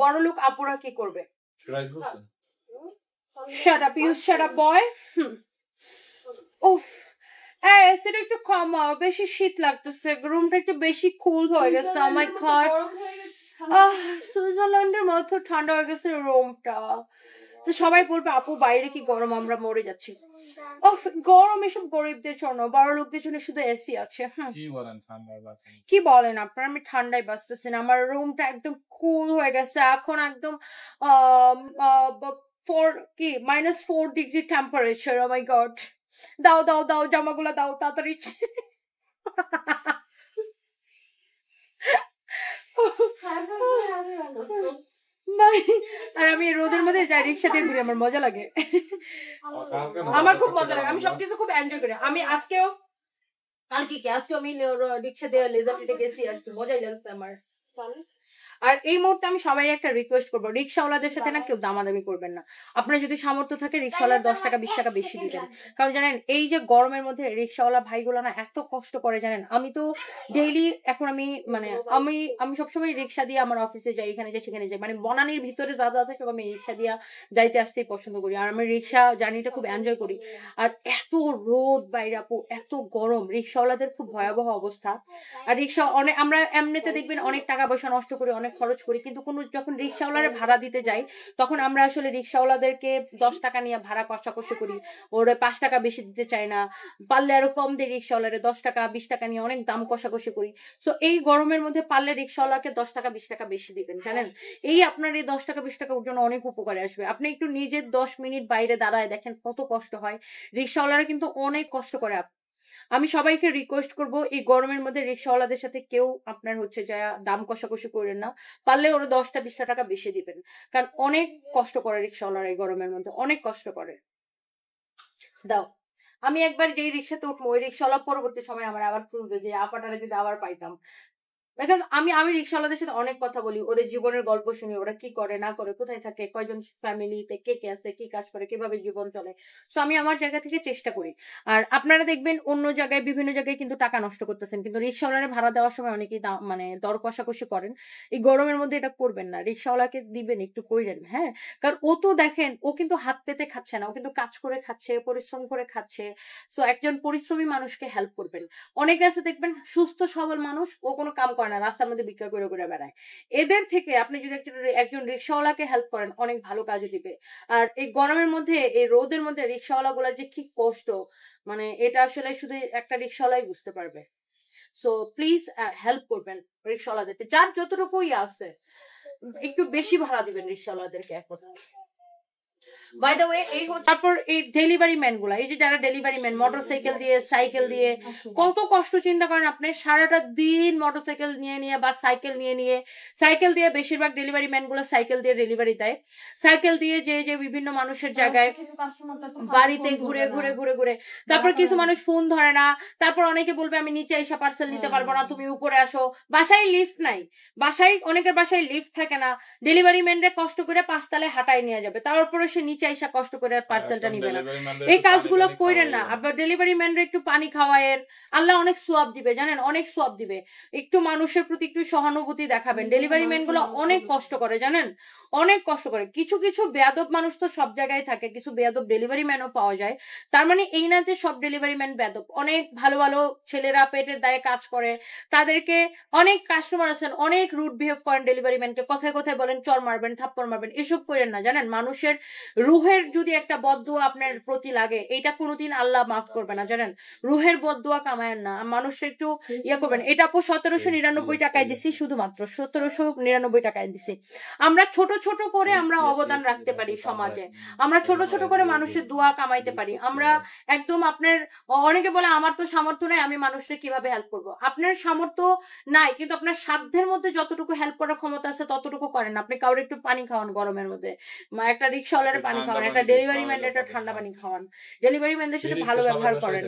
বড় লোক আপুরা কি করবে? Shut up, you shut up boy. উফ, সেটা একটু কমাও, বেশি শীত লাগতেছে, রুমটা একটু বেশি কুল হয়ে গেছে। Oh my god, সুইজারল্যান্ডের মতো ঠান্ডা হয়ে গেছে রুমটা। তো সবাই বলবে আপু বাইরে কি গরম, আমরা মরে যাচ্ছি। গরম এসব গরিবদের জন্য, বড় লোকদের জন্য শুধু এসি আছে। কি বলেন আপনার? আমি ঠান্ডায় বাঁচতেছি না, আমার রুমটা একদম কুল হয়ে গেছে এখন, একদম -4 ডিগ্রি টেম্পারেচার। ও মাই গড, দাও দাও দাও, জামাগুলা দাও তাড়াতাড়ি। আর আমি রোদের মধ্যে যাই, রিক্সা দিয়ে ঘুরি, আমার মজা লাগে, আমার খুব মজা লাগে, আমি সবকিছু খুব এনজয় করি। আমি আজকেও আমি রিক্সা দিয়ে লেজার পিটে গেছি, আসছি, মজাই লাগছে আমার। আর এই মুহূর্তে আমি সবাই একটা রিকোয়েস্ট করবো, রিক্সাওয়ালাদের সাথে না কেউ দামাদামি করবেন না। আপনার যদি সামর্থ্য থাকে রিক্সাওয়ালার 10 টাকা 20 টাকা বেশি দিবেন, কারণ জানেন এই যে গরমের মধ্যে রিক্সাওয়ালা ভাইগুলো না এত কষ্ট করে জানেন। আমি তো ডেইলি এখন আমি সবসময় রিক্সা দিয়ে আমার অফিসে যাই, এখানে যাই সেখানে যাই, মানে বনানির ভিতরে দাদা আছে সব আমি রিক্সা দিয়ে যাইতে আসতেই পছন্দ করি, আর আমি রিক্সা জার্নিটা খুব এনজয় করি। আর এত রোদ বাইরে আপু, এত গরম, রিক্সাওয়ালাদের খুব ভয়াবহ অবস্থা। আর রিক্সা আমরা এমনিতে দেখবেন অনেক টাকা পয়সা নষ্ট করি, অনেক খরচ করি, কিন্তু যখন রিক্সাওয়ালারে ভাড়া দিতে যাই তখন আমরা আসলে রিক্সাওয়ালাদেরকে 10 টাকা নিয়ে ভাড়া কষাকষি করি, ওরা 5 টাকা বেশি দিতে চায় না, পারলে আরো কম দিয়ে রিক্সাওয়ালারে 10 টাকা 20 টাকা নিয়ে অনেক দাম কষাকষি করি। সো এই গরমের মধ্যে পারলে রিক্সাওয়ালাকে 10 টাকা 20 টাকা বেশি দিবেন, জানেন এই আপনার এই 10 টাকা 20 টাকা ওর জন্য অনেক উপকারে আসবে। আপনি একটু নিজের 10 মিনিট বাইরে দাঁড়ায় দেখেন কত কষ্ট হয়, রিক্সাওয়ালারা কিন্তু অনেক কষ্ট করে। আমি সবাইকে রিকোয়েস্ট করব এই গরমের মধ্যে রিক্সাওয়ালাদের সাথে কেউ আপনার হচ্ছে যা দাম কষাকষি করেন না, পারলে ওরা 10টা 20টা টাকা বেশি দিবেন, কারণ অনেক কষ্ট করে রিক্সাওয়ালারা এই গরমের মধ্যে, অনেক কষ্ট করে। দাও, আমি একবার যেই রিক্সাতে উঠবো ওই রিক্সাওয়ালা পরবর্তী সময় আমার আবার খুঁজবে যে আপাটারে যদি আবার পাইতাম। আমি রিক্সাওয়ালাদের সাথে অনেক কথা বলি, ওদের জীবনের গল্প শুনি, ওরা কি করে না করে, কোথায় থাকে, কয়জন ফ্যামিলিতে কে কে আছে, কি কাজ করে, কিভাবে জীবন চলে। সো আমি আমার জায়গা থেকে চেষ্টা করি। আর আপনারা দেখবেন অন্য জায়গায় বিভিন্ন জায়গায় কিন্তু টাকা নষ্ট করতেছেন, কিন্তু রিক্সাওয়ালারে ভাড়া দেওয়ার সময় অনেকেই মানে দর কষাকষি করেন। এই গরমের মধ্যে এটা করবেন না, রিক্সাওয়ালাকে দিবেন একটু কইরেন, হ্যাঁ, কারণ ও তো দেখেন ও কিন্তু হাত পেতে খাচ্ছে না, ও কিন্তু কাজ করে খাচ্ছে, পরিশ্রম করে খাচ্ছে। সো একজন পরিশ্রমী মানুষকে হেল্প করবেন। অনেক আছে দেখবেন সুস্থ সবল মানুষ, ও কোনো কাম করে না, রাস্তার মধ্যে ভিক্ষা করে করে বেড়ায়। এদের থেকে আপনি যদি একজন রিক্সাওয়ালাকে হেল্প করেন অনেক ভালো কাজে দিবে। আর এই গরমের মধ্যে এই রোদের মধ্যে রিক্সাওয়ালা গুলার যে কি কষ্ট, মানে এটা আসলে শুধু একটা রিক্সাওয়ালাই বুঝতে পারবে। সো প্লিজ হেল্প করবেন রিক্সাওয়ালাদেরকে, যার যতটুকুই আছে একটু বেশি ভাড়া দিবেন রিক্সাওয়ালাদেরকে এখন। বাই দ্য ওয়ে তারপর এই ডেলিভারি ম্যান গুলা, এই যে যারা ডেলিভারি ম্যান মোটরসাইকেল দিয়ে সাইকেল দিয়ে কত কষ্ট চিন্তা করেন আপনি, সারাটা দিন মোটরসাইকেল নিয়ে বা সাইকেল দিয়ে বেশিরভাগ ডেলিভারি ম্যান গুলো সাইকেল দিয়ে ডেলিভারি দেয়, সাইকেল দিয়ে যে বিভিন্ন মানুষের জায়গায় বাড়িতে ঘুরে ঘুরে ঘুরে ঘুরে, তারপর কিছু মানুষ ফোন ধরে না, তারপর অনেকে বলবে আমি নিচে এসে পার্সেল নিতে পারবো না, তুমি উপরে আসো, বাসায় লিফট নাই, অনেকের বাসায় লিফট থাকে না, ডেলিভারি ম্যানরা কষ্ট করে 5 তলায় হাঁটায় নিয়ে যাবে, তারপরে সে নিচে এসে কষ্ট করে পার্সেলটা নিবে না। এই কাজগুলো কইরেন না। আবার ডেলিভারি ম্যানরা একটু পানি খাওয়ায়ের, আল্লাহ অনেক সোয়াব দিবে, জানেন অনেক সোয়াব দিবে। একটু মানুষের প্রতি একটু সহানুভূতি দেখাবেন। ডেলিভারি ম্যান গুলো অনেক কষ্ট করে, জানেন অনেক কষ্ট করে। কিছু কিছু বেয়াদব মানুষ তো সব জায়গায় থাকে, কিছু বেয়াদব ডেলিভারি ম্যানও পাওয়া যায়। তার মানে এই না যে সব ডেলিভারি ম্যান বেয়াদব, অনেক ভালো ভালো ছেলেরা পেটের দায়ে কাজ করে, তাদেরকে অনেক কাস্টমার আছেন অনেক রুড বিহেভ করেন ডেলিভারি ম্যানকে, কথায় কথায় বলেন চর মারবেন থাপ্পড় মারবেন, এসব করেন না। জানেন মানুষের রুহের যদি একটা বদদুয়া আপনার প্রতি লাগে এটা কোনোদিন আল্লাহ মাফ করবে না, জানেন রুহের বদদুয়া কামায়েন না, মানুষের একটু ইয়ে করবেন। এটা আপু 1799 টাকায় দিছি, শুধুমাত্র 1799 টাকায় দিছি। আমরা ছোট ছোট করে আমরা অবদান রাখতে পারি সমাজে, আমরা ছোট ছোট করে মানুষের দোয়া কামাইতে পারি। আমরা একদম আপনার অনেকে বলে আমার তো সামর্থ্য নাই, আমি মানুষকে কিভাবে হেল্প করব। আপনার সামর্থ্য নাই কিন্তু আপনার সাধ্যের মধ্যে যতটুকু হেল্প করার ক্ষমতা আছে ততটুকু করেন। আপনি কাউরে একটু পানি খাওয়ান গরমের মধ্যে, একটা রিক্সাওয়ালার পানি খাওয়ান, একটা ডেলিভারি ম্যান একটা ঠান্ডা পানি খাওয়ান, ডেলিভারি ম্যানদের সাথে ভালো ব্যবহার করেন।